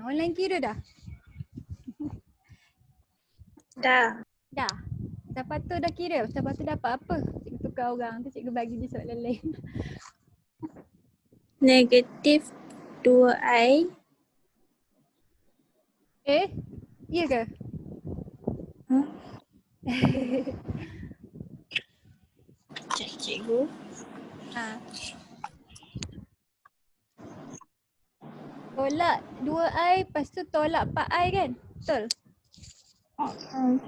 Online kira dah? Dah. Dah. Siapa tu dah kira? Siapa tu dapat apa? Cikgu tukar orang tu, cikgu bagi dia soalan lain. Negatif 2i. Ya ke? Cikgu. Ha. Tolak 2i, lepas tu tolak 4i kan? Betul?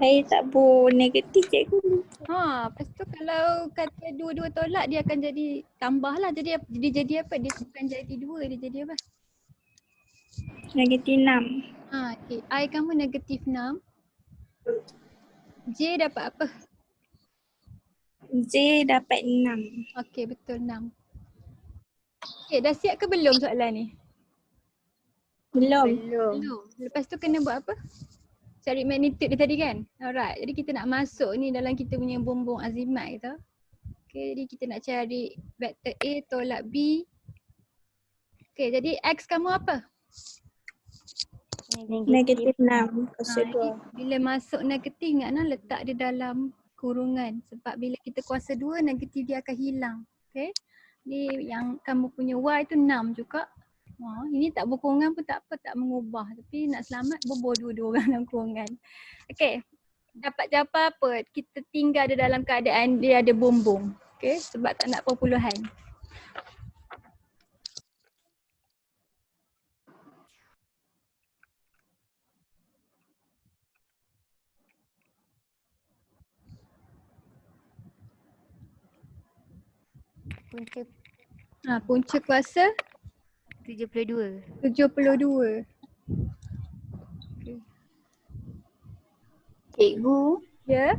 Saya tak boleh negatif cikgu. Lepas tu kalau kata dua-dua tolak dia akan jadi tambah lah. Jadi dia jadi apa? Dia bukan jadi 2, dia jadi apa? Negatif 6. Okay. I kamu negatif 6. J dapat apa? J dapat 6. Okay, betul 6. Okay, dah siap ke belum soalan ni? Belum. Belum. Lepas tu kena buat apa? Cari magnitude dia tadi kan? Alright, jadi kita nak masuk ni dalam kita punya bumbung azimat kita. Okay, jadi kita nak cari vektor A tolak B. Okay, jadi X kamu apa? Negatif 6. Kuasa 2. Bila masuk negatif ingatlah letak dia dalam kurungan. Sebab bila kita kuasa 2 negatif dia akan hilang. Okay. Jadi yang kamu punya Y tu 6 juga. Ini tak berkurungan pun tak apa, tak mengubah. Tapi nak selamat berbual dua-dua orang dalam kurungan. Okay. Dapat jawapan apa? Kita tinggal dia dalam keadaan dia ada bumbung. Okay. Sebab tak nak perpuluhan. Punca kuasa 72. 72. Cikgu, Ya.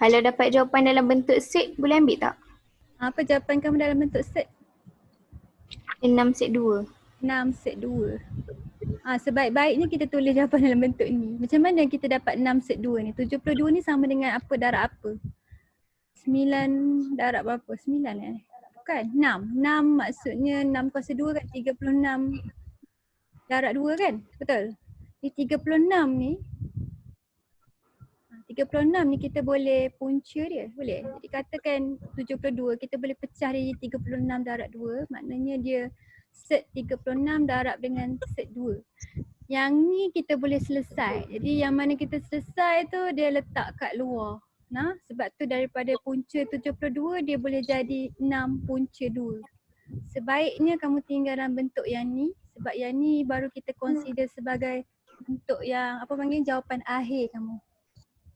kalau dapat jawapan dalam bentuk set boleh ambil tak? Apa jawapan kamu dalam bentuk set? 6 set 2. 6 set 2. Sebaik-baiknya kita tulis jawapan dalam bentuk ni. Macam mana kita dapat 6 set 2 ni? 72 ni sama dengan apa darab apa? 9 darab berapa? 9 Bukan, 6. 6 maksudnya 6 kuasa 2 kan 36 darab 2 kan? Betul? Di 36 ni 36 ni kita boleh punca dia, boleh? Jadi katakan 72 kita boleh pecah dia jadi 36 darab 2, maknanya dia set 36 darab dengan set 2. Yang ni kita boleh selesai. Jadi yang mana kita selesai tu dia letak kat luar. Sebab tu daripada punca 72 dia boleh jadi 6 punca 2. Sebaiknya kamu tinggal dalam bentuk yang ni sebab yang ni baru kita consider sebagai bentuk yang apa panggil jawapan akhir kamu.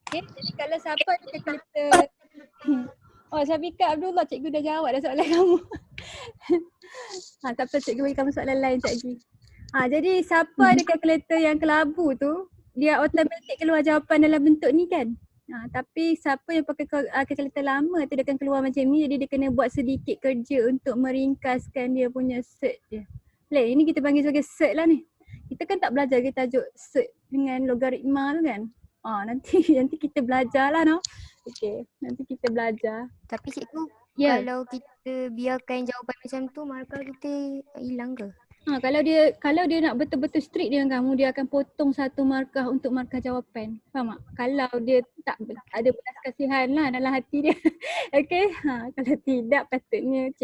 Okay, jadi kalau siapa ada kalkulator Syafiqah Abdullah, cikgu dah jawab dah soalan kamu. Tak apa, cikgu bagi kamu soalan lain sekejap lagi. Jadi siapa ada kalkulator yang kelabu tu, dia automatik keluar jawapan dalam bentuk ni kan. Tapi siapa yang pakai kalkulator lama tu dia akan keluar macam ni, jadi dia kena buat sedikit kerja untuk meringkaskan dia punya set dia. Boleh, ini kita panggil sebagai set lah ni. Kita kan tak belajar kita tajuk set dengan logaritma tu kan. Nanti kita belajar lah Okay, nanti kita belajar. Tapi cikgu, Ya. kalau kita biarkan jawapan macam tu, markah kita hilang ke? Kalau dia nak betul-betul strict dengan kamu, dia akan potong satu markah untuk markah jawapan. Faham tak? Kalau dia tak ada belas kasihan lah dalam hati dia. Okay. Kalau tidak patutnya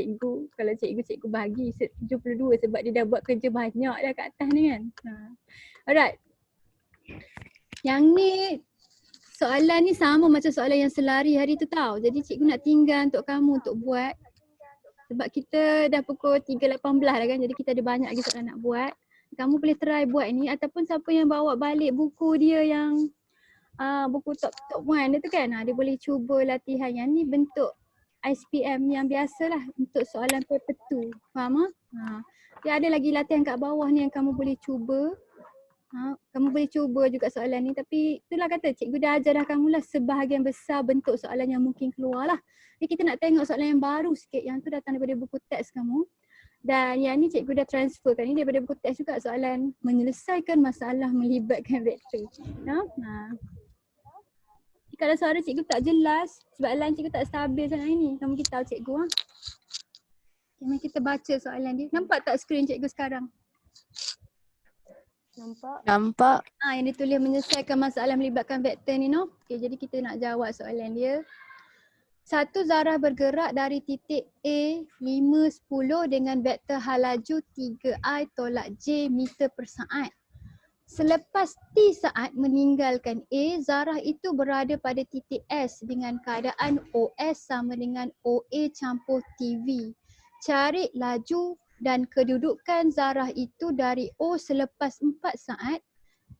kalau cikgu bagi 72 sebab dia dah buat kerja banyak dah kat atas ni kan. Alright. Yang ni soalan ni sama macam soalan yang selari hari tu tau. Jadi cikgu nak tinggal untuk kamu untuk buat. Sebab kita dah pukul 3.18 dah kan. Jadi kita ada banyak lagi soalan nak buat. Kamu boleh try buat ni ataupun siapa yang bawa balik buku dia yang buku top 1 dia tu kan. Dia boleh cuba latihan yang ni bentuk SPM yang biasalah untuk soalan paper 2. Faham tak? Dia ada lagi latihan kat bawah ni yang kamu boleh cuba. Kamu boleh cuba juga soalan ni, tapi itulah kata cikgu dah ajar dah kamu lah sebahagian besar bentuk soalan yang mungkin keluar lah. Jadi kita nak tengok soalan yang baru sikit, yang tu datang daripada buku teks kamu. Dan yang ni cikgu dah transferkan ni daripada buku teks juga, soalan menyelesaikan masalah melibatkan vektor. Kalau suara cikgu tak jelas, sebab line cikgu tak stabil sangat ni, kamu beritahu cikgu . Mari kita baca soalan dia. Nampak tak skrin cikgu sekarang? Nampak. Yang ditulis menyelesaikan masalah melibatkan vektor ni, no? Okay, jadi kita nak jawab soalan dia. Satu zarah bergerak dari titik A 5, 10 dengan vektor hal laju 3I tolak J meter per saat. Selepas T saat meninggalkan A, zarah itu berada pada titik S dengan keadaan OS sama dengan OA campur TV. Cari laju dan kedudukan zarah itu dari O selepas 4 saat.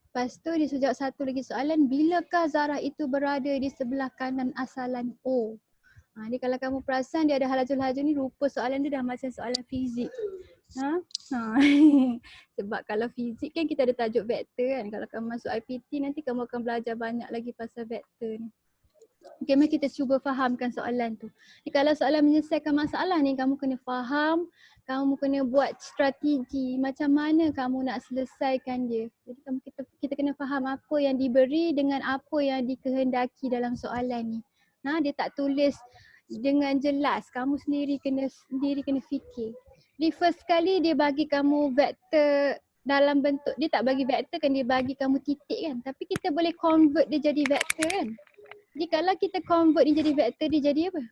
Lepas tu dia sejak satu lagi soalan, bilakah zarah itu berada di sebelah kanan asalan O? Ni kalau kamu perasan dia ada hal laju-laju ni, rupa soalan dia dah macam soalan fizik. Sebab kalau fizik kan kita ada tajuk vektor kan. Kalau kamu masuk IPT nanti kamu akan belajar banyak lagi pasal vektor ni. Okay, mari kita cuba fahamkan soalan tu. Kalau soalan menyelesaikan masalah ni, kamu kena faham, kamu kena buat strategi macam mana kamu nak selesaikan dia. Jadi kita kena faham apa yang diberi dengan apa yang dikehendaki dalam soalan ni. Dia tak tulis dengan jelas, kamu sendiri kena fikir. Di first kali dia bagi kamu vektor dalam bentuk, dia tak bagi vektor kan, dia bagi kamu titik kan. Tapi kita boleh convert dia jadi vektor kan. Jadi kalau kita convert dia jadi vektor, dia jadi apa?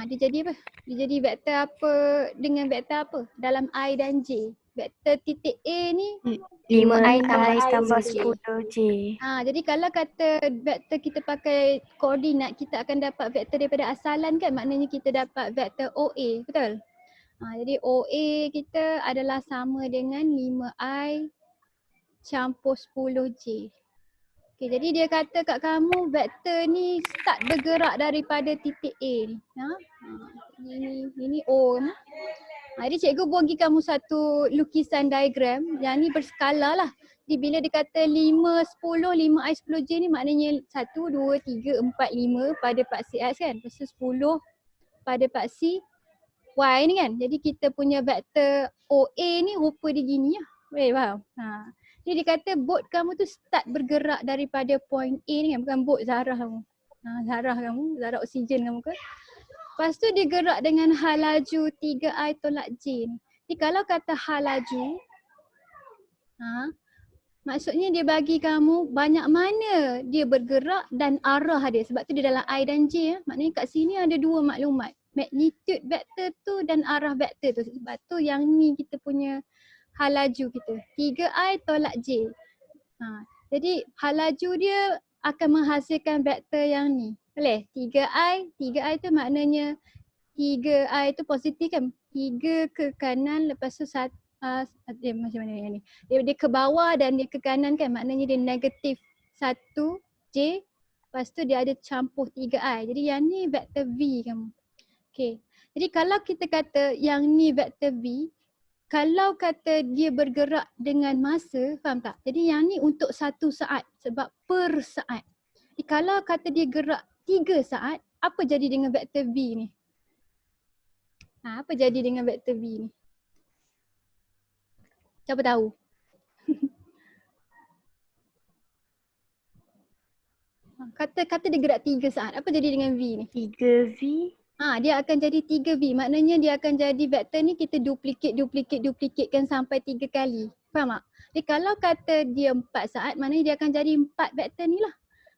Dia jadi apa? Dia jadi vektor apa dengan vektor apa? Dalam I dan J. Vektor titik A ni 5I tambah 10J. Jadi kalau kata vektor kita pakai koordinat, kita akan dapat vektor daripada asalan kan, maknanya kita dapat vektor OA, betul? Jadi OA kita adalah sama dengan 5I campur 10J. Okay, jadi dia kata kat kamu vektor ni start bergerak daripada titik A ni. Ini O ni. Jadi cikgu bagi kamu satu lukisan diagram yang ni berskala lah. Jadi bila dia kata 5, 10, 5I, 10J ni maknanya 1, 2, 3, 4, 5 pada paksi X kan. Lepas tu 10 pada paksi Y ni kan. Jadi kita punya vektor OA ni rupa dia gini lah. Boleh faham? Jadi dia kata bot kamu tu start bergerak daripada point A ni kan. Bukan bot zarah kamu. Zarah oksigen kamu kan. Lepas tu dia gerak dengan hal laju 3I tolak J ni. Jadi kalau kata hal laju, maksudnya dia bagi kamu banyak mana dia bergerak dan arah dia. Sebab tu dia dalam I dan J. Maknanya kat sini ada dua maklumat. Magnitude vektor tu dan arah vektor tu. Sebab tu yang ni kita punya hal laju kita. 3I tolak J. Jadi hal laju dia akan menghasilkan vektor yang ni. Boleh? 3I tu maknanya 3I tu positif kan? 3 ke kanan lepas tu macam mana yang ni? Dia ke bawah dan dia ke kanan kan? Maknanya dia negatif 1J. Lepas tu dia ada campur 3I. Jadi yang ni vektor V kamu. Okay. Jadi kalau kita kata yang ni vektor V, kalau kata dia bergerak dengan masa, faham tak? Jadi yang ni untuk 1 saat sebab per saat. Jadi kalau kata dia gerak 3 saat, apa jadi dengan vektor V ni? Apa jadi dengan vektor V ni? Siapa tahu? Kata dia gerak 3 saat, apa jadi dengan V ni? 3V. Dia akan jadi 3V. Maknanya dia akan jadi vektor ni kita duplicate-kan sampai 3 kali. Faham tak? Jadi kalau kata dia 4 saat, maknanya dia akan jadi 4 vektor ni lah.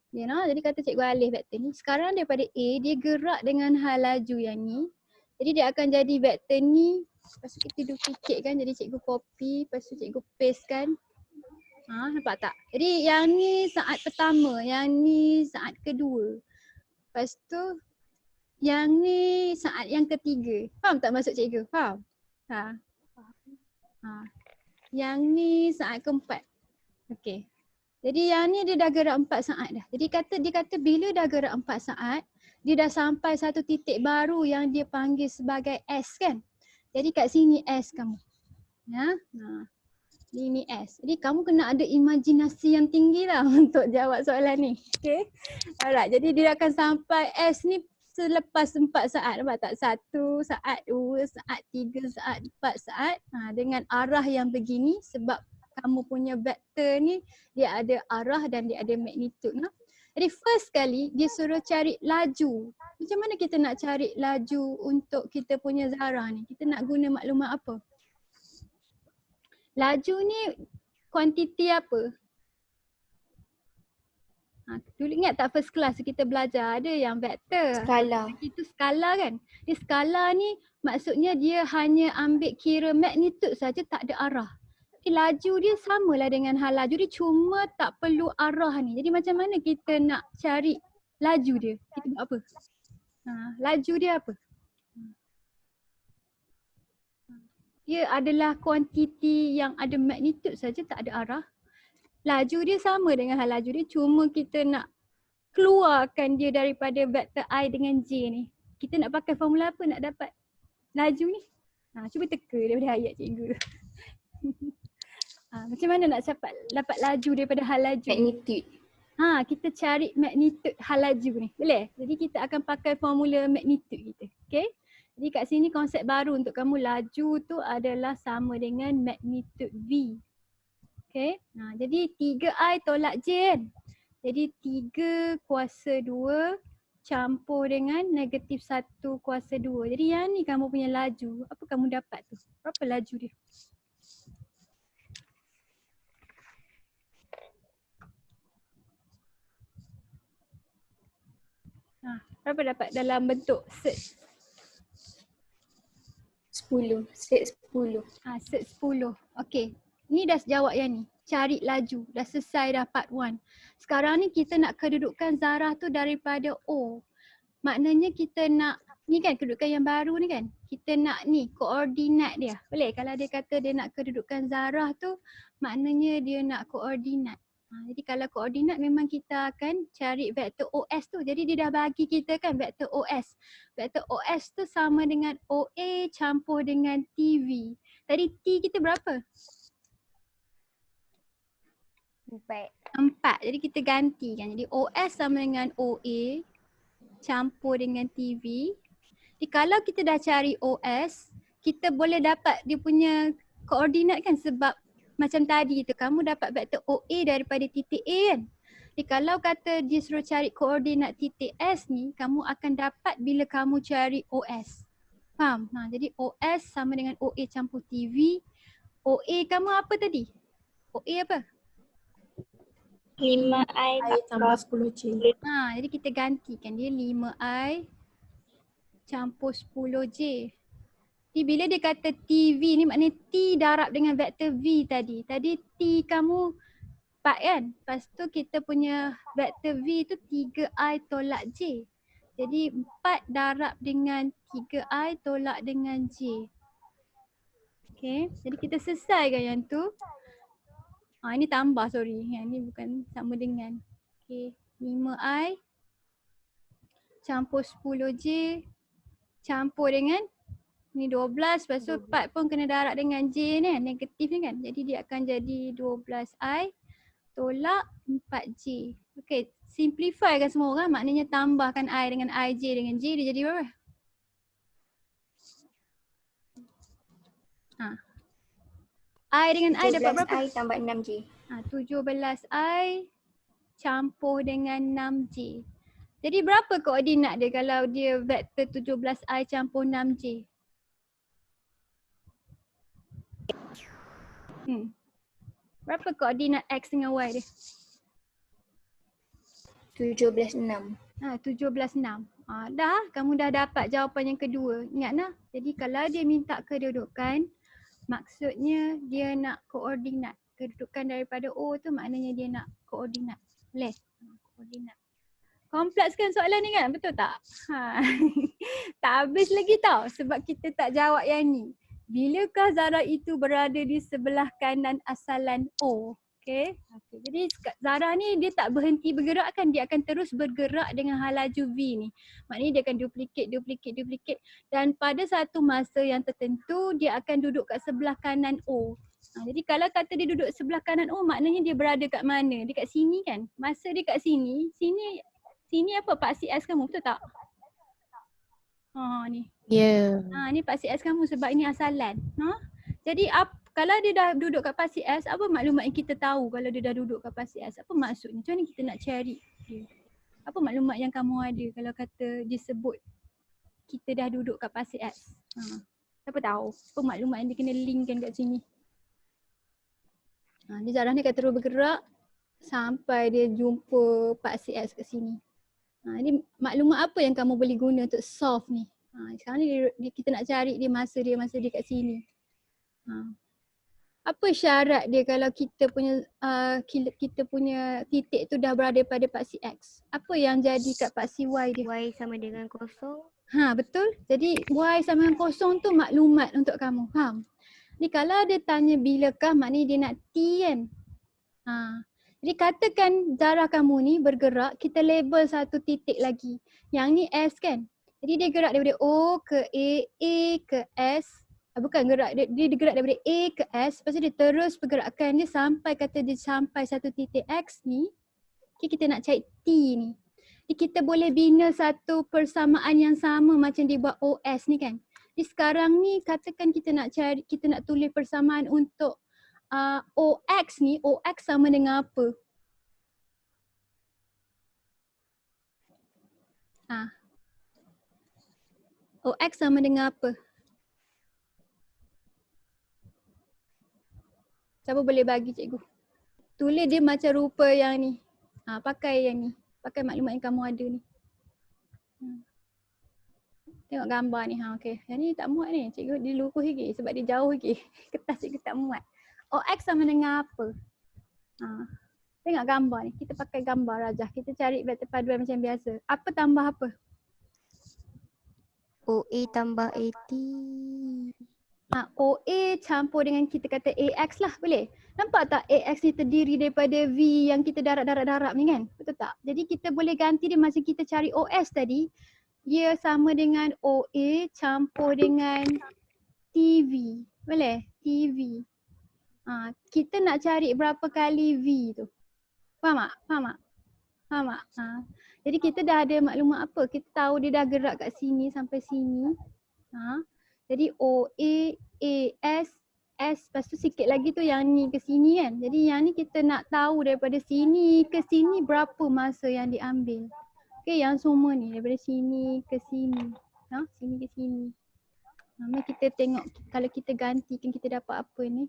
Jadi kata cikgu alih vektor ni. Sekarang daripada A, dia gerak dengan hal laju yang ni. Jadi dia akan jadi vektor ni. Lepas tu kita duplicate kan. Jadi cikgu copy. Lepas tu cikgu paste kan. Nampak tak? Jadi yang ni saat pertama. Yang ni saat kedua. Lepas tu yang ni saat yang ketiga. Faham tak maksud cikgu? Faham? Yang ni saat keempat. Okey. Jadi yang ni dia dah gerak 4 saat dah. Jadi dia kata bila dah gerak 4 saat, dia dah sampai satu titik baru yang dia panggil sebagai S kan. Jadi kat sini S kamu. Ini S. Jadi kamu kena ada imajinasi yang tinggi lah untuk jawab soalan ni. Okay. Alright. Jadi dia akan sampai S ni selepas 4 saat. Nampak tak? 1 saat, 2 saat, 3 saat, 4 saat. Dengan arah yang begini sebab kamu punya vektor ni dia ada arah dan dia ada magnitude. Jadi first kali dia suruh cari laju. Macam mana kita nak cari laju untuk kita punya zarah ni? Kita nak guna maklumat apa? Laju ni kuantiti apa? Dulu ingat tak first class kita belajar ada yang vektor. Skala. Itu skala kan? Dia skala ni maksudnya dia hanya ambil kira magnitude saja, tak ada arah. Jadi laju dia samalah dengan hal laju, dia cuma tak perlu arah ni. Jadi macam mana kita nak cari laju dia? Kita buat apa? Laju dia apa? Dia adalah kuantiti yang ada magnitude saja, tak ada arah. Laju dia sama dengan hal laju dia, cuma kita nak keluarkan dia daripada vektor I dengan J ni. Kita nak pakai formula apa nak dapat laju ni? Cuba teka daripada ayat cikgu. Macam mana nak dapat laju daripada hal laju? Magnitude. Kita cari magnitude hal laju ni. Boleh? Jadi kita akan pakai formula magnitude kita. Okay? Jadi kat sini konsep baru untuk kamu, laju tu adalah sama dengan magnitude V. Okay? Jadi 3I tolak J kan? Jadi 3 kuasa 2 campur dengan negatif 1 kuasa 2. Jadi yang ni kamu punya laju. Apa kamu dapat tu? Berapa laju dia? Berapa dapat dalam bentuk set? 10. Set 10. Set 10. Okay. Ni dah jawab yang ni. Cari laju. Dah selesai dah part 1. Sekarang ni kita nak kedudukan zarah tu daripada O. Maknanya kita nak, ni kan kedudukan yang baru ni kan. Kita nak ni koordinat dia. Boleh? Kalau dia kata dia nak kedudukan zarah tu, maknanya dia nak koordinat. Jadi kalau koordinat memang kita akan cari vektor OS tu. Jadi dia dah bagi kita kan vektor OS. Vektor OS tu sama dengan OA campur dengan TV. Tadi T kita berapa? 4. Jadi kita gantikan. Jadi OS sama dengan OA campur dengan TV. Jadi kalau kita dah cari OS, kita boleh dapat dia punya koordinat kan, sebab macam tadi tu kamu dapat vektor OA daripada titik A kan. Jadi kalau kata dia suruh cari koordinat titik S ni, kamu akan dapat bila kamu cari OS. Faham? Jadi OS sama dengan OA campur TV. OA kamu apa tadi? OA apa? 5I tambah 10J. Jadi kita gantikan dia 5I campur 10J. Jadi bila dia kata TV ni maknanya T darab dengan vektor V tadi. Tadi T kamu 4 kan? Lepas tu kita punya vektor V tu 3I tolak J. Jadi 4 darab dengan 3I tolak dengan J. Okay, jadi kita selesaikan yang tu. Ini tambah, sorry. Yang ni bukan sama dengan. Okay, 5I campur 10J campur dengan ni 12, lepas tu 4 pun kena darab dengan J ni kan, negatif ni kan. Jadi dia akan jadi 12I tolak 4J. Okay, simplify kan semua orang, maknanya tambahkan I dengan IJ dengan J, dia jadi berapa? I dengan I dapat berapa? 17I tambah 6J. 17I campur dengan 6J. Jadi berapa koordinat dia kalau dia vektor 17I campur 6J? Berapa koordinat X dengan Y dia? 17, 6. 17, 6. Dah, kamu dah dapat jawapan yang kedua. Ingat nah. Jadi kalau dia minta kedudukan, maksudnya dia nak koordinat. Kedudukan daripada O tu maknanya dia nak koordinat. Boleh? Koordinat. Kompleks kan soalan ni kan? Betul tak? Tak habis lagi tau sebab kita tak jawab yang ni. Bilakah zarah itu berada di sebelah kanan asalan O? Okay. Jadi zarah ni dia tak berhenti bergerak kan? Dia akan terus bergerak dengan hal laju V ni. Maknanya dia akan duplicate. Dan pada satu masa yang tertentu dia akan duduk kat sebelah kanan O. Jadi kalau kata dia duduk sebelah kanan O, maknanya dia berada kat mana? Dia kat sini kan? Masa dia kat sini, sini apa Pak CS kamu, betul tak? Ni. Ya. Ni Pak CS kamu sebab ini asalan. Jadi kalau dia dah duduk kat Pak CS, apa maklumat yang kita tahu kalau dia dah duduk kat Pak CS? Apa maksudnya? Macam mana kita nak cari dia? Apa maklumat yang kamu ada kalau kata disebut kita dah duduk kat pasir X? Siapa tahu? Apa maklumat yang dia kena linkkan kat sini? Dia jalan ni akan terus bergerak sampai dia jumpa pasir X kat sini. Jadi maklumat apa yang kamu boleh guna untuk solve ni? Sekarang ni kita nak cari dia masa dia kat sini. Apa syarat dia kalau kita punya titik tu dah berada pada pasir X? Apa yang jadi kat pasir Y dia? Y sama dengan kosong. Betul. Jadi Y sama dengan kosong tu maklumat untuk kamu. Faham? Jadi kalau dia tanya bilakah, maknanya dia nak T kan? Jadi katakan darah kamu ni bergerak, kita label satu titik lagi. Yang ni S kan? Jadi dia gerak daripada O ke A ke S. Bukan gerak, dia gerak daripada A ke S. Lepas tu dia terus pergerakan dia sampai kata dia sampai satu titik X ni. Okay, kita nak cari T ni. Jadi kita boleh bina satu persamaan yang sama macam dia buat OS ni kan. Jadi sekarang ni katakan kita nak tulis persamaan untuk OX ni, OX sama dengan apa? OX sama dengan apa? Siapa boleh bagi cikgu? Tulis dia macam rupa yang ni. Pakai yang ni. Pakai maklumat yang kamu ada ni. Tengok gambar ni. Okay. Yang ni tak muat ni. Cikgu dia luruh lagi sebab dia jauh lagi. Kertas cikgu tak muat. OX sama dengan apa? Tengok gambar ni. Kita pakai gambar rajah. Kita cari vektor paduan macam biasa. Apa tambah apa? OA tambah AT. OA campur dengan kita kata AX lah, boleh? Nampak tak AX ni terdiri daripada V yang kita darab ni kan? Betul tak? Jadi kita boleh ganti dia macam kita cari OS tadi. Dia sama dengan OA campur dengan TV. Boleh? TV. Kita nak cari berapa kali V tu. Faham tak? Faham tak? Jadi kita dah ada maklumat apa? Kita tahu dia dah gerak kat sini sampai sini. Jadi OA, AS, S, lepas tu sikit lagi tu yang ni ke sini kan. Jadi yang ni kita nak tahu daripada sini ke sini berapa masa yang diambil. Okay, yang semua ni daripada sini ke sini. Sini ke sini. Mari kita tengok kalau kita gantikan kita dapat apa ni.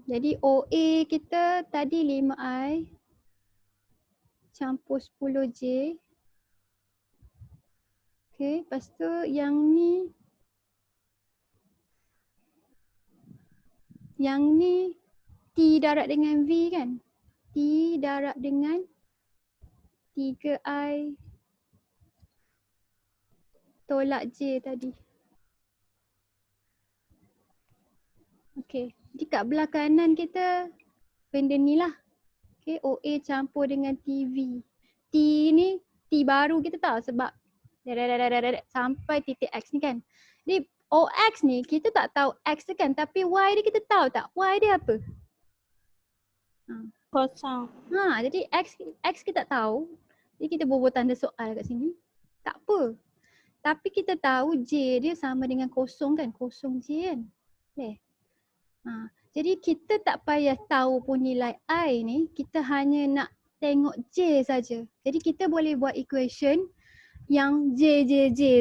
Jadi OA kita tadi 5I campur 10J. Okay, lepas tu yang ni T darab dengan V kan? T darab dengan 3I tolak J tadi. Okay, jadi kat belah kanan kita benda ni lah. Okay, OA campur dengan TV. T ni T baru kita tahu sebab sampai titik X ni kan. Jadi OX ni kita tak tahu X tu kan, tapi Y dia kita tahu tak? Y dia apa? Kosong. Jadi X kita tak tahu. Jadi kita buat tanda soal kat sini. Tak apa. Tapi kita tahu J dia sama dengan kosong kan? Kosong J kan? Boleh? Jadi kita tak payah tahu pun nilai I ni. Kita hanya nak tengok J saja. Jadi kita boleh buat equation yang J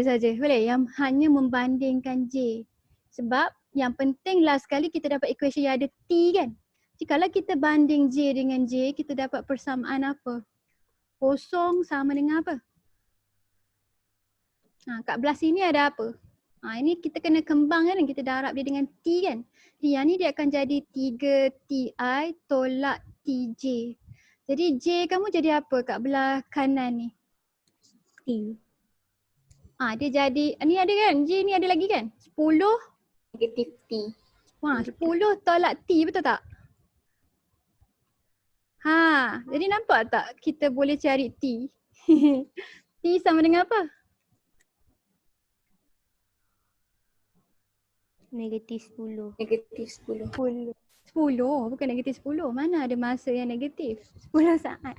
saja. Boleh? Yang hanya membandingkan J. Sebab yang penting last kali kita dapat equation yang ada T kan? Jadi kalau kita banding J dengan J, kita dapat persamaan apa? Kosong sama dengan apa? Kat belah sini ada apa? Ini kita kena kembangkan dan kita darab dia dengan T kan? Jadi yang ni dia akan jadi 3TI tolak TJ. Jadi J kamu jadi apa kat belah kanan ni? T. Dia jadi, ni ada kan? J ni ada lagi kan? 10. Negatif T. 10 tolak T, betul tak? Jadi nampak tak kita boleh cari T? T sama dengan apa? Negatif 10. Negatif 10. 10, bukan negatif 10. Mana ada masa yang negatif? 10 saat.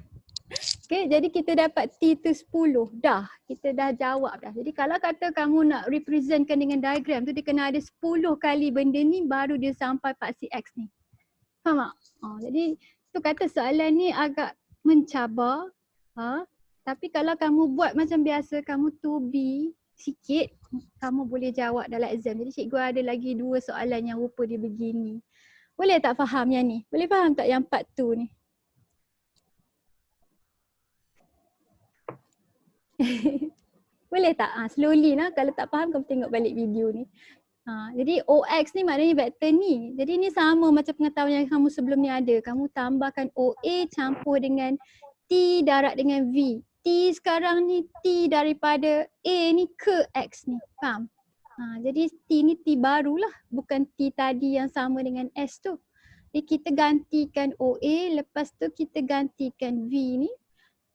Okay, jadi kita dapat T tu 10. Dah, kita dah jawab dah. Jadi kalau kata kamu nak representkan dengan diagram tu, dia kena ada 10 kali benda ni baru dia sampai pasir X ni. Faham tak? Jadi tu kata soalan ni agak mencabar. Tapi kalau kamu buat macam biasa, kamu to be sikit, kamu boleh jawab dalam exam. Jadi cikgu ada lagi 2 soalan yang rupa dia begini. Boleh tak faham yang ni? Boleh faham tak yang part 2 ni? Boleh tak? Slowly lah. Kalau tak faham, kamu tengok balik video ni. Jadi OX ni maknanya vektor ni. Jadi ni sama macam pengetahuan yang kamu sebelum ni ada. Kamu tambahkan OA campur dengan T darab dengan V. T sekarang ni T daripada A ni ke X ni. Faham? Jadi T ni T barulah. Bukan T tadi yang sama dengan S tu. Jadi kita gantikan OA. Lepas tu kita gantikan V ni.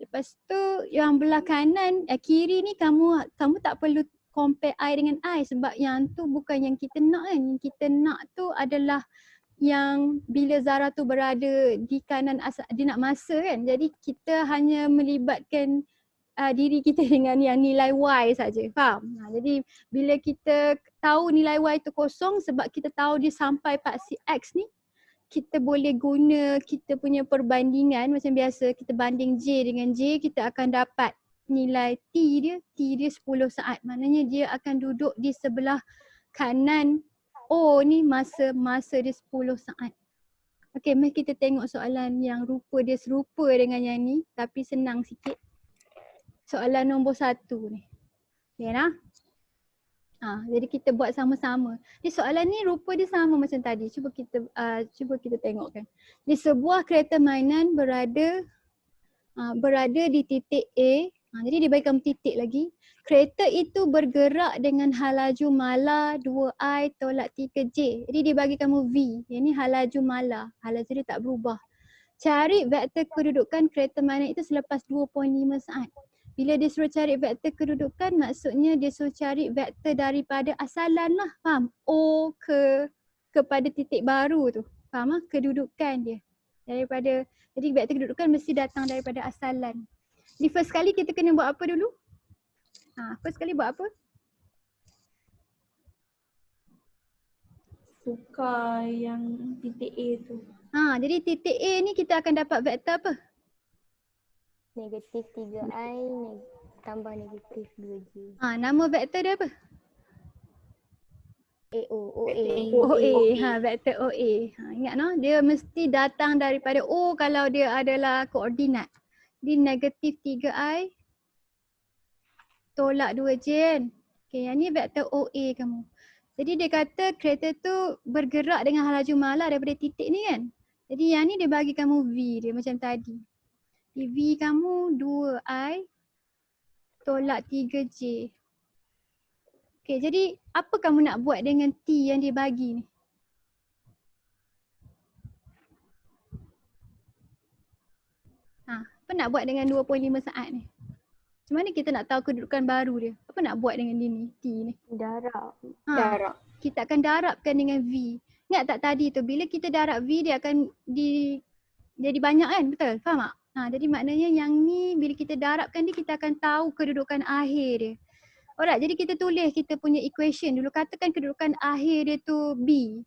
Lepas tu yang belah kanan, kiri ni kamu tak perlu compare I dengan I sebab yang tu bukan yang kita nak kan. Yang kita nak tu adalah yang bila Zara tu berada di kanan dia nak masa kan. Jadi kita hanya melibatkan diri kita dengan yang nilai Y saja. Faham? Jadi bila kita tahu nilai Y tu kosong sebab kita tahu dia sampai paksi X ni, kita boleh guna kita punya perbandingan macam biasa. Kita banding J dengan J, kita akan dapat nilai T dia 10 saat. Maknanya dia akan duduk di sebelah kanan O ni masa dia 10 saat. Okey, mari kita tengok soalan yang rupa dia serupa dengan yang ni tapi senang sikit. Soalan nombor 1 ni. Okay lah. Jadi kita buat sama-sama. Di soalan ni rupa dia sama macam tadi. Cuba kita tengokkan. Di sebuah kereta mainan berada di titik A. Jadi dia bagi kamu titik lagi. Kereta itu bergerak dengan halaju mala 2I tolak 3J. Jadi dia bagi kamu V. Yang ni halaju mala. Halaju dia tak berubah. Cari vektor kedudukan kereta mainan itu selepas 2.5 saat. Bila dia suruh cari vektor kedudukan, maksudnya dia suruh cari vektor daripada asalan lah. Faham? O kepada titik baru tu. Faham lah? Kedudukan dia. Jadi vektor kedudukan mesti datang daripada asalan. Jadi first kali kita kena buat apa dulu? First kali buat apa? Tukar yang titik A tu. Jadi titik A ni kita akan dapat vektor apa? Negatif 3I tambah negatif 2J. Nama vektor dia apa? OA. Vektor OA. Ingat no, dia mesti datang daripada O kalau dia adalah koordinat. Jadi negatif 3I tolak 2J kan. Okay, yang ni vektor OA kamu. Jadi dia kata kereta tu bergerak dengan halaju mala daripada titik ni kan. Jadi yang ni dia bagi kamu V dia macam tadi. Di V kamu 2I tolak 3J. Okay, jadi apa kamu nak buat dengan T yang dia bagi ni? Apa nak buat dengan 2.5 saat ni? Macam mana kita nak tahu kedudukan baru dia? Apa nak buat dengan dia ni, T ni? Darab. Darab. Kita akan darabkan dengan V. Ingat tak tadi tu, bila kita darab V dia akan jadi banyak kan? Betul? Faham tak? Jadi maknanya yang ni bila kita darabkan dia, kita akan tahu kedudukan akhir dia. Alright, jadi kita tulis kita punya equation dulu. Katakan kedudukan akhir dia tu B.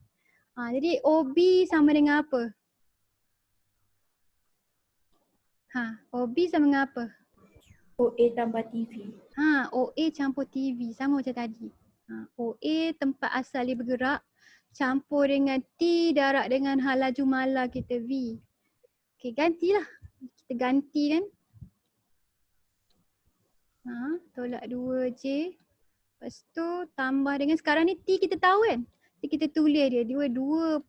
Jadi OB sama dengan apa? OB sama dengan apa? OA tambah TV. OA campur TV sama macam tadi. OA tempat asal dia bergerak campur dengan T darab dengan halaju mala kita V. Okay, gantilah. Kita ganti kan. Tolak 2J. Lepas tu tambah dengan sekarang ni T kita tahu kan. Jadi kita tulis dia 2.5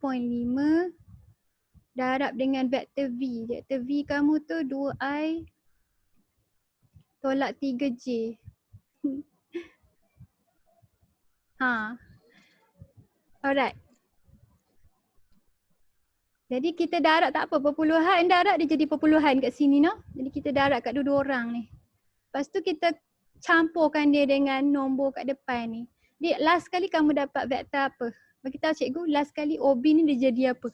darab dengan vektor V. Vektor V kamu tu 2I tolak 3J. Alright. Jadi kita darab tak apa, perpuluhan darab dia jadi perpuluhan kat sini no. Jadi kita darab kat dua-dua orang ni. Lepas tu kita campurkan dia dengan nombor kat depan ni. Jadi last kali kamu dapat vektor apa? Bagi tahu cikgu, last kali OB ni dia jadi apa?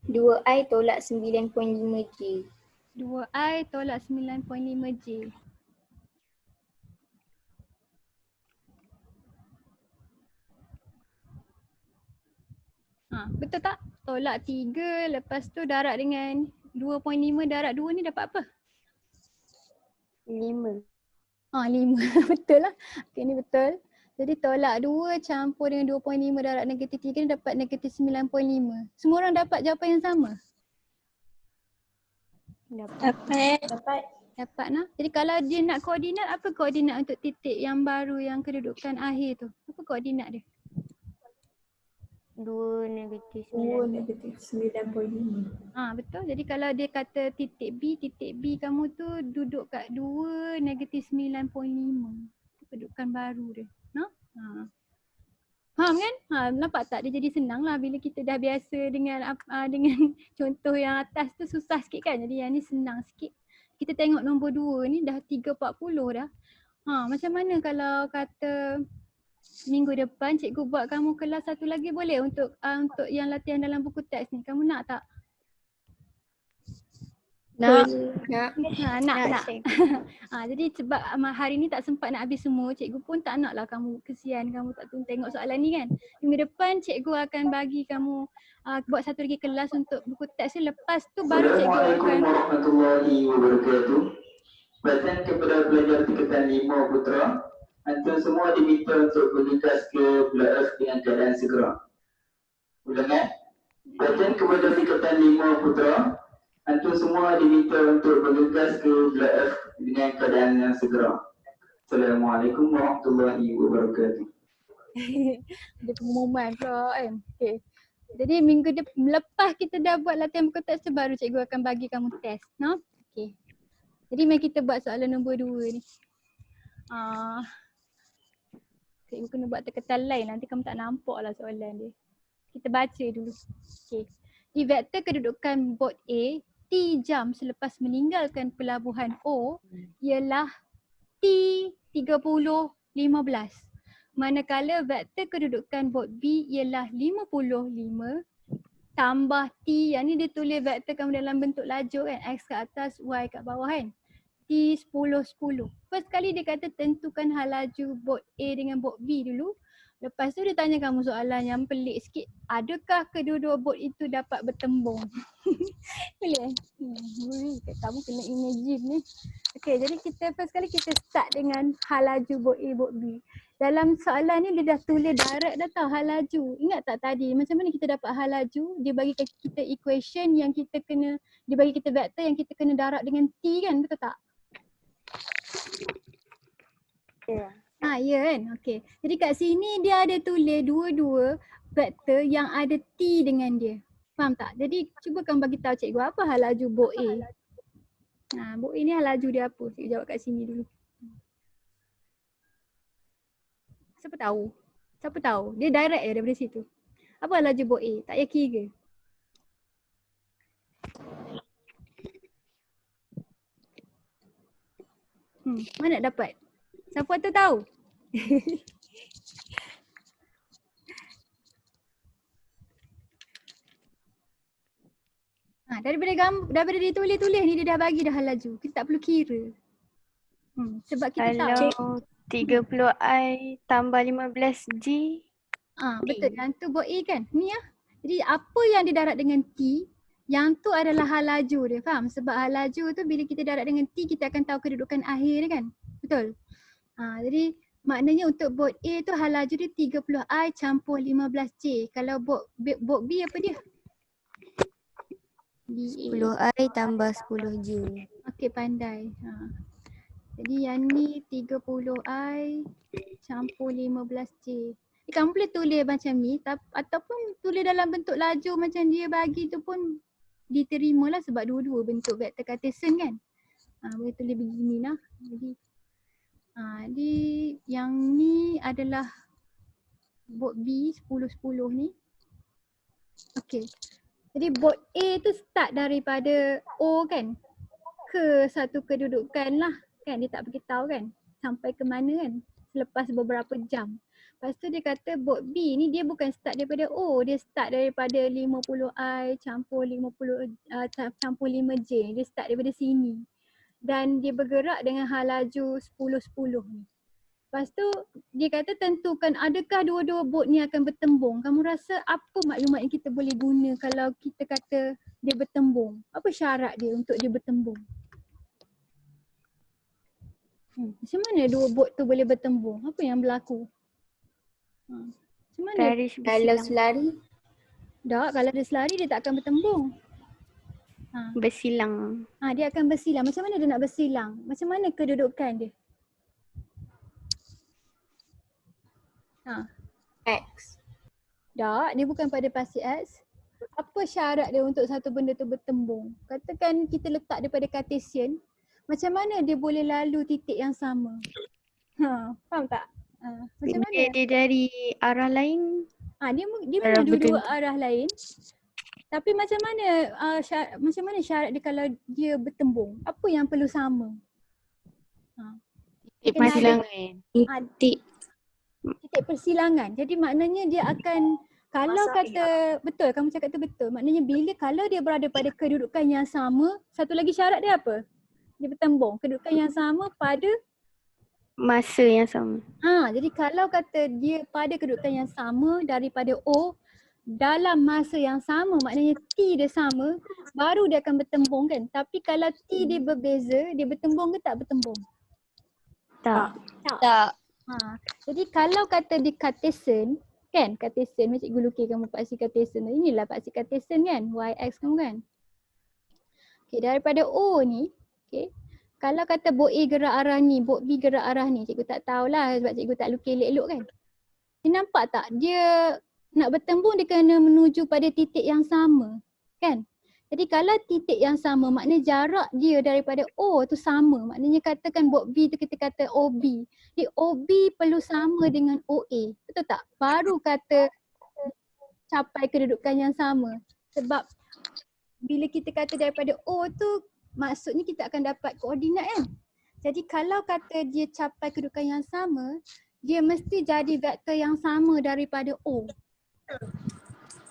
Dua I tolak 9.5J. 2I tolak 9.5J. Betul tak? Tolak 3, lepas tu darab dengan 2.5 darab 2 ni dapat apa? 5. 5. Betul lah. Okay, ni betul. Jadi tolak 2 campur dengan 2.5 darab negatif 3 ni dapat negatif 9.5. Semua orang dapat jawapan yang sama? Dapat. Dapat. Dapat nah. Jadi kalau dia nak koordinat, apa koordinat untuk titik yang baru yang kedudukan akhir tu? Apa koordinat dia? 2 negatif 2 9. negatif 9.5. Betul. Jadi kalau dia kata titik B kamu tu duduk kat 2 negatif 9.5. Itu kedudukan baru dia. Faham kan? Nampak tak? Dia jadi senang lah bila kita dah biasa dengan dengan contoh yang atas tu susah sikit kan. Jadi yang ni senang sikit. Kita tengok nombor 2 ni dah 3.40 dah. Macam mana kalau kata minggu depan cikgu buat kamu kelas satu lagi boleh untuk yang latihan dalam buku teks ni. Kamu nak tak? Nak. Nak. Cikgu. Jadi sebab hari ni tak sempat nak habis semua, cikgu pun tak nak lah kamu kesian kamu tak tengok soalan ni kan. Minggu depan cikgu akan bagi kamu buat satu lagi kelas untuk buku teks ni, lepas tu baru cikgu akan. Assalamualaikum warahmatullahi wabarakatuh. Bacaan kepada pelajar tingkatan 5 putra, antum semua diminta untuk bergegas ke Blok F dengan keadaan segera. Ulangan. Bacaan kepada tingkatan 5 putra, antum semua diminta untuk bergegas ke Blok F dengan keadaan yang segera. Assalamualaikum warahmatullahi wabarakatuh. Ada pengumuman pula kan. Okay. Jadi minggu lepas kita dah buat latihan buku teks tu baru cikgu akan bagi kamu test. No? Okay. Jadi mari kita buat soalan nombor 2 ni. Cikgu kena buat teketan lain, nanti kamu tak nampak lah soalan dia. Kita baca dulu. Okay. Di vektor kedudukan bot A, T jam selepas meninggalkan pelabuhan O ialah T30.15. Manakala vektor kedudukan bot B ialah 55 tambah T, yang ni dia tulis vektor kamu dalam bentuk lajur kan, X kat atas, Y kat bawah kan. T10. First kali dia kata tentukan hal laju bot A dengan bot B dulu. Lepas tu dia tanya kamu soalan yang pelik sikit. Adakah kedua-dua bot itu dapat bertembung? Boleh? Kamu kena imagine ni. Okay, jadi kita first kali kita start dengan hal laju bot A, bot B. Dalam soalan ni dia dah tulis direct dah tau hal laju. Ingat tak tadi macam mana kita dapat hal laju? Dia bagi kita equation yang kita kena, dia bagi kita vektor yang kita kena darab dengan T kan, betul tak? Ya. Ya kan? Okay. Jadi kat sini dia ada tulis dua-dua vektor yang ada T dengan dia. Faham tak? Jadi cuba kamu bagi tahu cikgu apa hal laju bot A. Bot A ni hal laju dia apa? Cikgu jawab kat sini dulu. Siapa tahu? Siapa tahu? Dia direct je daripada situ. Apa hal laju bot A? Tak payah kira. Mana dapat? Siapa tu tahu? Daripada dia tulis-tulis ni dia dah bagi dah hal laju. Kita tak perlu kira. Sebab kita tahu. Kalau 30i tambah 15G. Betul. Yang tu bot A kan? Ni lah. Jadi apa yang didarat dengan T, yang tu adalah hal laju dia. Faham? Sebab hal laju tu bila kita darat dengan T, kita akan tahu kedudukan akhir dia kan? Betul? Jadi maknanya untuk bot A tu hal laju dia 30i campur 15J. Kalau bot B apa dia? 10i tambah 10j. Okey, pandai. Jadi yang ni 30i campur 15J. Kamu boleh tulis macam ni ataupun tulis dalam bentuk laju macam dia bagi tu pun diterimalah sebab dua-dua bentuk vektor Cartesian kan. Boleh tulis begini lah. Jadi yang ni adalah bot B 10-10 ni. Okey. Jadi bot A tu start daripada O kan ke satu kedudukan lah kan, dia tak beritahu kan sampai ke mana kan selepas beberapa jam. Lepas tu dia kata bot B ni dia bukan start daripada O, dia start daripada 50i campur 5J. Dia start daripada sini dan dia bergerak dengan hal laju 10-10 ni. Lepas tu dia kata tentukan adakah dua-dua bot ni akan bertembung. Kamu rasa apa maklumat yang kita boleh guna kalau kita kata dia bertembung? Apa syarat dia untuk dia bertembung? Macam mana dua bot tu boleh bertembung? Apa yang berlaku? Macam mana? Garis Kalau bersilang. selari, Tak, kalau dia selari dia tak akan bertembung. Bersilang. Dia akan bersilang. Macam mana dia nak bersilang? Macam mana kedudukan dia? X. Tak, dia bukan pada pasti X. Apa syarat dia untuk satu benda tu bertembung? Katakan kita letak dia pada Cartesian, macam mana dia boleh lalu titik yang sama? Faham tak? Macam mana? Dia dari arah lain. Dia Arah memang dua-dua bertentu. arah lain. Tapi macam mana syarat dia kalau dia bertembung? Apa yang perlu sama? Titik Kena ada persilangan. titik persilangan. Jadi maknanya dia akan, kalau kata betul, kamu cakap tu betul. Maknanya kalau dia berada pada kedudukan yang sama, satu lagi syarat dia apa? Dia bertembung. Kedudukan yang sama pada Masa yang sama. jadi kalau kata dia pada kedudukan yang sama daripada O dalam masa yang sama, maknanya T dia sama, baru dia akan bertembung kan. Tapi kalau T dia berbeza, dia bertembung ke tak bertembung? Tak. Jadi kalau kata di Cartesian, kan Cartesian, cikgu lukiskan paksi Cartesian. Inilah paksi Cartesian kan, YX kamu kan. Okay, daripada O ni, okay, kalau kata bot A gerak arah ni, bot B gerak arah ni, cikgu tak tahulah sebab cikgu tak lukis elok-elok kan. Dia nampak tak, dia nak bertembung dia kena menuju pada titik yang sama kan. Jadi kalau titik yang sama maknanya jarak dia daripada O tu sama. Maknanya katakan bot B tu kita kata OB. Jadi OB perlu sama dengan OA. Betul tak? Baru kata capai kedudukan yang sama. Sebab bila kita kata daripada O tu maksudnya kita akan dapat koordinat kan. Jadi kalau kata dia capai kedudukan yang sama, dia mesti jadi vektor yang sama daripada O.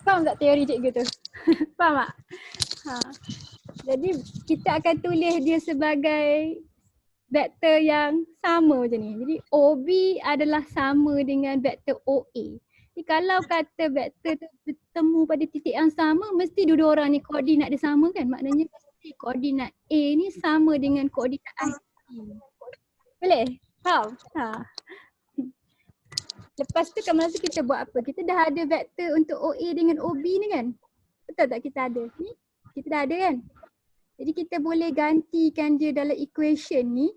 Faham tak teori cikgu tu? Faham tak? Jadi kita akan tulis dia sebagai vektor yang sama macam ni. Jadi OB adalah sama dengan vektor OA. Jadi kalau kata vektor tu bertemu pada titik yang sama, mesti dua-dua orang ni koordinat dia sama kan? Maknanya mesti koordinat A ni sama dengan koordinat I. Boleh? Faham? Lepas tu kan masa kita buat apa? Kita dah ada vektor untuk OA dengan OB ni kan? Betul tak kita ada? Ni kita dah ada kan? Jadi kita boleh gantikan dia dalam equation ni.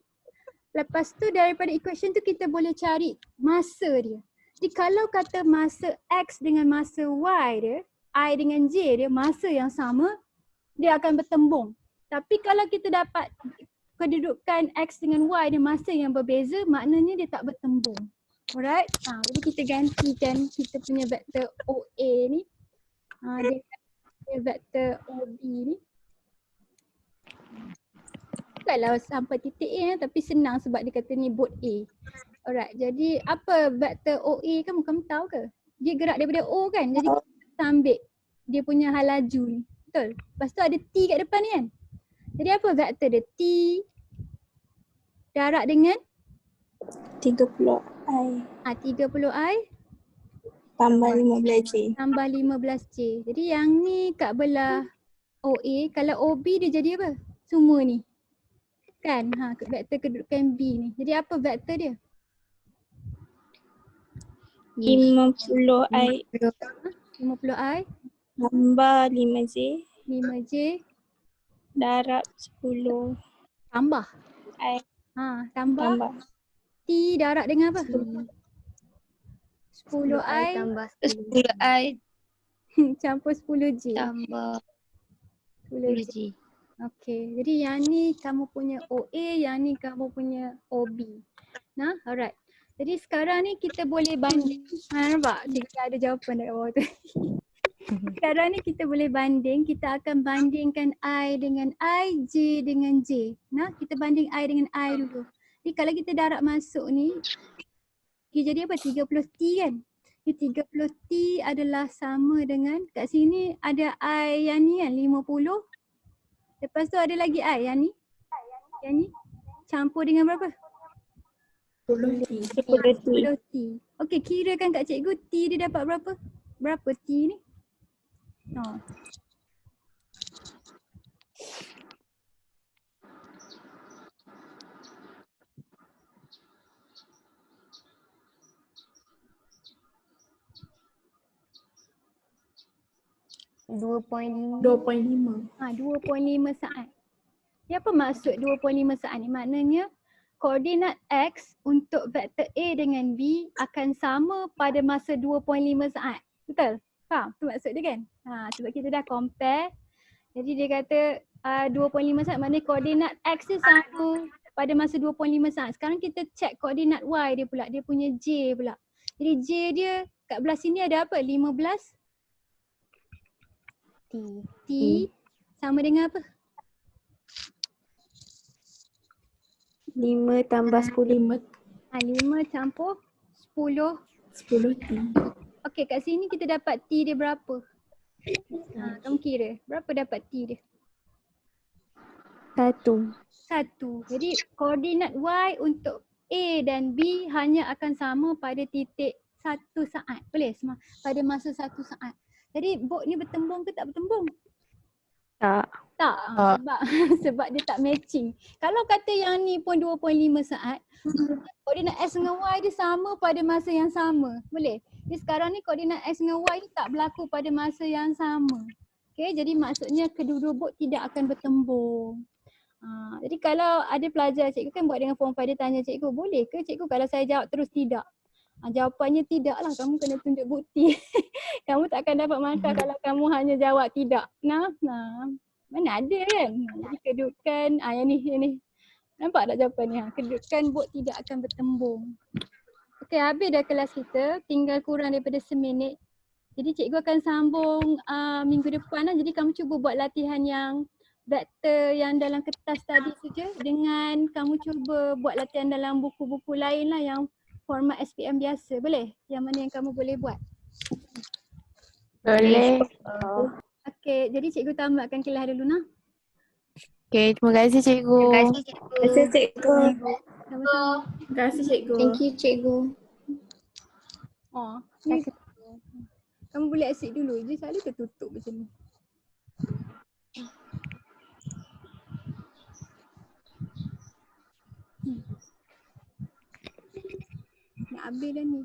Lepas tu daripada equation tu kita boleh cari masa dia. Jadi kalau kata masa X dengan masa Y dia, I dengan J dia masa yang sama, dia akan bertembung. Tapi kalau kita dapat kedudukan X dengan Y dia masa yang berbeza, maknanya dia tak bertembung. Alright, jadi kita gantikan kita punya vektor OA ni dengan vektor OB ni. Bukanlah sampai titik A tapi senang sebab dia kata ni bot A. Alright, jadi apa vektor OA kamu tahu ke? Dia gerak daripada O kan, jadi kita ambil dia punya hal laju ni. Betul? Lepas tu ada T kat depan ni kan? Jadi apa vektor dia? T darab dengan 30I 30I tambah 15J. tambah 15J. Jadi yang ni kat belah OA, kalau OB dia jadi apa? Semua ni. Kan? Vektor kedudukan B ni. Jadi apa vektor dia? 50I 50I tambah 5J 5J darab 10 tambah. I Tambah. tambah T darab dengan apa? 10I 10I tambah 10I campur 10J. tambah 10J. 10J. Okay, jadi yang ni kamu punya OA, yang ni kamu punya OB. Nah, alright. Jadi sekarang ni kita boleh banding. Nampak? Cikgu ada jawapan dekat bawah tu. Sekarang ni kita boleh banding. Kita akan bandingkan I dengan I, J dengan J. Nah, kita banding I dengan I dulu. Jadi kalau kita darab masuk ni, dia jadi apa? 30T kan? Ni 30T adalah sama dengan, kat sini ada I yang ni kan, 50. Lepas tu ada lagi I yang ni. Yang ni campur dengan berapa? 10 T. 10 T. Okey, kirakan kat cikgu T dia dapat berapa? Berapa T ni? Oh. Dua point 2.5. 2.5 saat. Dia apa maksud 2.5 saat ni? Maknanya koordinat X untuk vektor A dengan B akan sama pada masa 2.5 saat. Betul? Faham? Tu maksud dia kan? Sebab kita dah compare. Jadi dia kata 2.5 saat maknanya koordinat X dia sama pada masa 2.5 saat. Sekarang kita check koordinat Y dia pula. Dia punya J pula. Jadi J dia kat belah sini ada apa? 15 T sama dengan apa? 5 tambah 10. 5 campur 10. 10 T. Okey, kat sini kita dapat T dia berapa? Kamu kira. Berapa dapat T dia? 1. 1. Jadi koordinat Y untuk A dan B hanya akan sama pada titik 1 saat. Boleh? Pada masa 1 saat. Jadi bot ni bertembung ke tak bertembung? Tak. Tak. Sebab dia tak matching. Kalau kata yang ni pun 2.5 saat, koordinat X dengan Y dia sama pada masa yang sama. Boleh? Jadi sekarang ni koordinat X dengan Y ni tak berlaku pada masa yang sama. Okay, jadi maksudnya kedua-dua bot tidak akan bertembung. Jadi kalau ada pelajar, cikgu kan buat dengan form 5, dia tanya cikgu, boleh ke cikgu kalau saya jawab terus tidak? Jawapannya tidaklah, kamu kena tunjuk bukti. Kamu tak akan dapat markah kalau kamu hanya jawab tidak. Mana ada kan? Jadi kedudukan, yang ni. Nampak tak jawapan ni? Kedudukan bot tidak akan bertembung. Okey, habis dah kelas kita. Tinggal kurang daripada seminit. Jadi cikgu akan sambung minggu depan lah. Jadi kamu cuba buat latihan yang vektor yang dalam kertas tadi saja. Dengan kamu cuba buat latihan dalam buku-buku lain lah yang format SPM biasa. Boleh? Yang mana yang kamu boleh buat? Boleh. Okey, jadi cikgu tamatkan kelas dulu nah. Okay, terima kasih cikgu. Terima kasih cikgu. Terima kasih cikgu. Sama-sama. Terima kasih cikgu. Thank you cikgu. Ni kamu boleh exit dulu je, selalu tertutup macam ni. Nak habis dah ni.